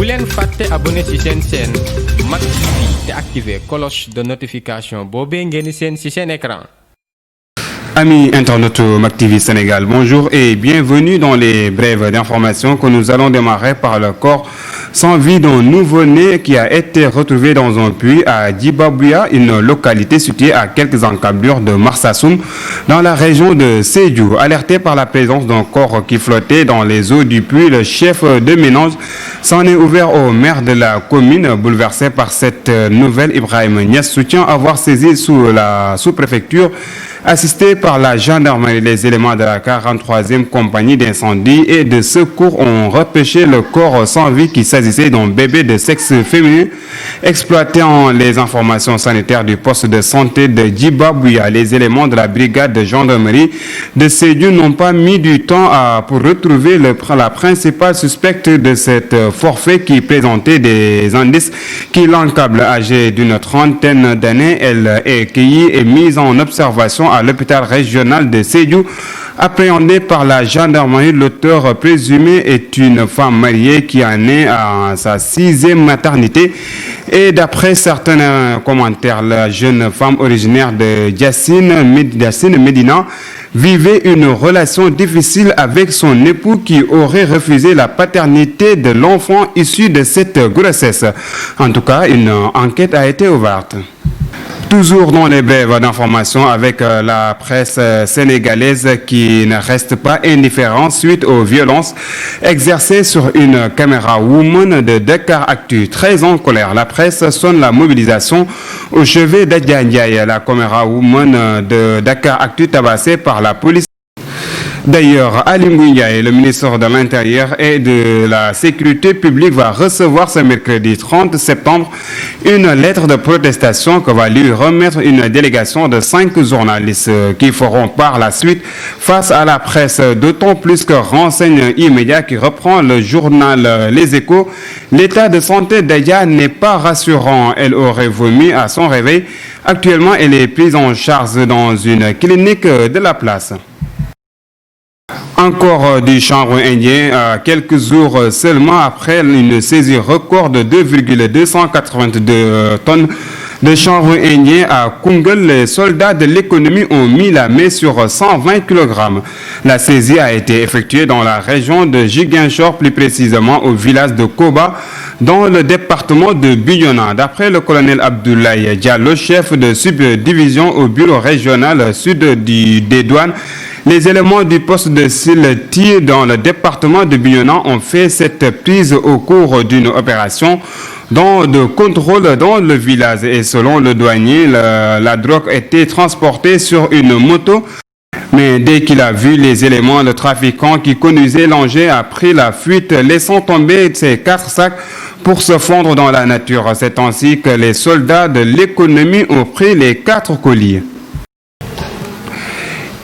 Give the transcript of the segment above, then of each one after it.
leen fàtte abonné ci seen chaîne Mak TV te activer cloche de notification boobee ngeen seen ci seen écran. Amis internautes Mak TV Sénégal, bonjour et bienvenue dans les brèves d'information que nous allons démarrer par le corps sans vie d'un nouveau-né qui a été retrouvé dans un puits à Djibabouya, une localité située à quelques encablures de Marsassoum, dans la région de Sédhiou. Alerté par la présence d'un corps qui flottait dans les eaux du puits, le chef de ménage s'en est ouvert au maire de la commune. Bouleversé par cette nouvelle, Ibrahim Niass soutient avoir saisi sous la sous-préfecture, assisté par la gendarmerie. Les éléments de la 43e compagnie d'incendie et de secours ont repêché le corps sans vie qui s'agissait d'un bébé de sexe féminin. Exploitant les informations sanitaires du poste de santé de Djibabouya, les éléments de la brigade de gendarmerie de Sédhiou n'ont pas mis du temps pour retrouver la principale suspecte de cet forfait qui présentait des indices qui l'encablent. Âgée d'une trentaine d'années, elle est cueillie et mise en observation à l'hôpital régional de Sédhiou. Appréhendée par la gendarmerie, l'auteur présumé est une femme mariée qui en est à sa 6e maternité. Et d'après certains commentaires, la jeune femme originaire de Yassine Medina vivait une relation difficile avec son époux qui aurait refusé la paternité de l'enfant issu de cette grossesse. En tout cas, une enquête a été ouverte. Toujours dans les brèves d'information avec la presse sénégalaise qui ne reste pas indifférente suite aux violences exercées sur une caméra woman de Dakar Actu. Très en colère, la presse sonne la mobilisation au chevet d'Adja Ndiaye, la caméra woman de Dakar Actu tabassée par la police. D'ailleurs, Ali Ndiaye, le ministre de l'Intérieur et de la Sécurité publique, va recevoir ce mercredi 30 septembre une lettre de protestation que va lui remettre une délégation de 5 journalistes qui feront par la suite face à la presse, d'autant plus que renseigne immédiat qui reprend le journal Les Échos. L'état de santé d'Aya n'est pas rassurant. Elle aurait vomi à son réveil. Actuellement, elle est prise en charge dans une clinique de la place. Encore du chanvre indien, quelques jours seulement après une saisie record de 2,282 tonnes de chanvre indien à Koungheul, les soldats de l'économie ont mis la main sur 120 kg. La saisie a été effectuée dans la région de Ziguinchor, plus précisément au village de Koba, dans le département de Bignona. D'après le colonel Abdoulaye Diallo, chef de subdivision au bureau régional sud des douanes, les éléments du poste de Silti dans le département de Bignona ont fait cette prise au cours d'une opération de contrôle dans le village. Et selon le douanier, la drogue était transportée sur une moto. Mais dès qu'il a vu les éléments, le trafiquant qui conduisait l'engin a pris la fuite, laissant tomber ses 4 sacs pour se fondre dans la nature. C'est ainsi que les soldats de l'économie ont pris les 4 colis.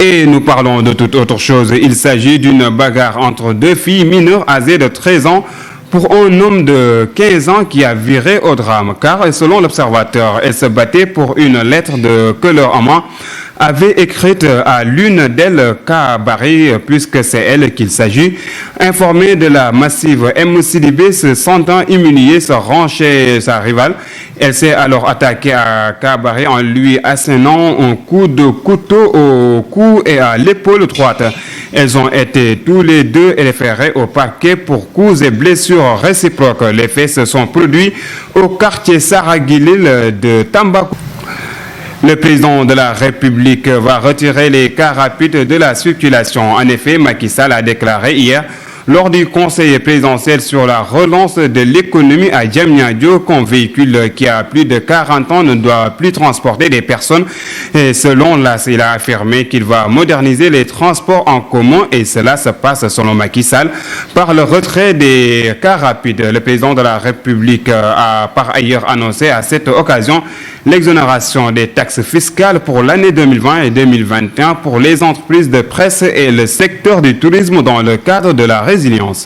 Et nous parlons de toute autre chose. Il s'agit d'une bagarre entre 2 filles mineures âgées de 13 ans pour un homme de 15 ans qui a viré au drame. Car selon l'observateur, elles se battaient pour une lettre que leur amant avait écrite à l'une d'elles, Kabari, puisque c'est elle qu'il s'agit. Informée de la massive, M. Sidibé, se sentant humiliée, se rend chez sa rivale. Elle s'est alors attaquée à Kabari en lui assénant un coup de couteau au cou et à l'épaule droite. Elles ont été tous les deux référées au parquet pour coups et blessures réciproques. Les faits se sont produits au quartier Saragilil de Tambacounda. Le président de la République va retirer les cars rapides de la circulation. En effet, Macky Sall a déclaré hier lors du conseil présidentiel sur la relance de l'économie à Diamniadio qu'un véhicule qui a plus de 40 ans ne doit plus transporter des personnes. Et selon il a affirmé qu'il va moderniser les transports en commun et cela se passe selon Macky Sall par le retrait des cars rapides. Le président de la République a par ailleurs annoncé à cette occasion l'exonération des taxes fiscales pour l'année 2020 et 2021 pour les entreprises de presse et le secteur du tourisme dans le cadre de la résilience.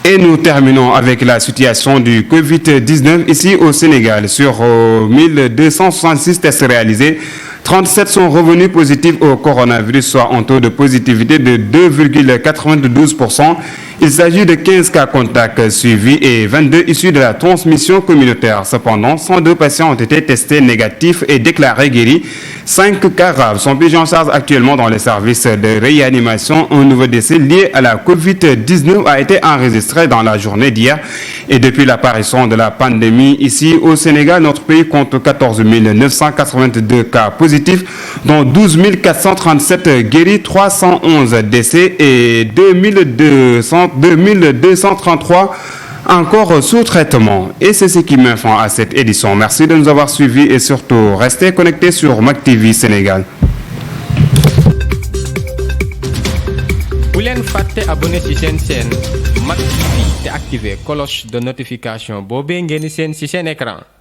Et nous terminons avec la situation du Covid-19 ici au Sénégal. Sur 1266 tests réalisés, 37 sont revenus positifs au coronavirus, soit un taux de positivité de 2,92%. Il s'agit de 15 cas contacts suivis et 22 issus de la transmission communautaire. Cependant, 102 patients ont été testés négatifs et déclarés guéris. 5 cas graves sont pris en charge actuellement dans les services de réanimation. Un nouveau décès lié à la COVID-19 a été enregistré dans la journée d'hier. Et depuis l'apparition de la pandémie ici au Sénégal, notre pays compte 14 982 cas positifs, dont 12 437 guéris, 311 décès et 2233 encore sous traitement. Et c'est ce qui met fin à cette édition. Merci de nous avoir suivis et surtout restez connectés sur MacTV Sénégal. bu leen fàtte abonné ci seen chaîne Mak TV te activer cloche de notification boobee ngeen di seen ci seen écran.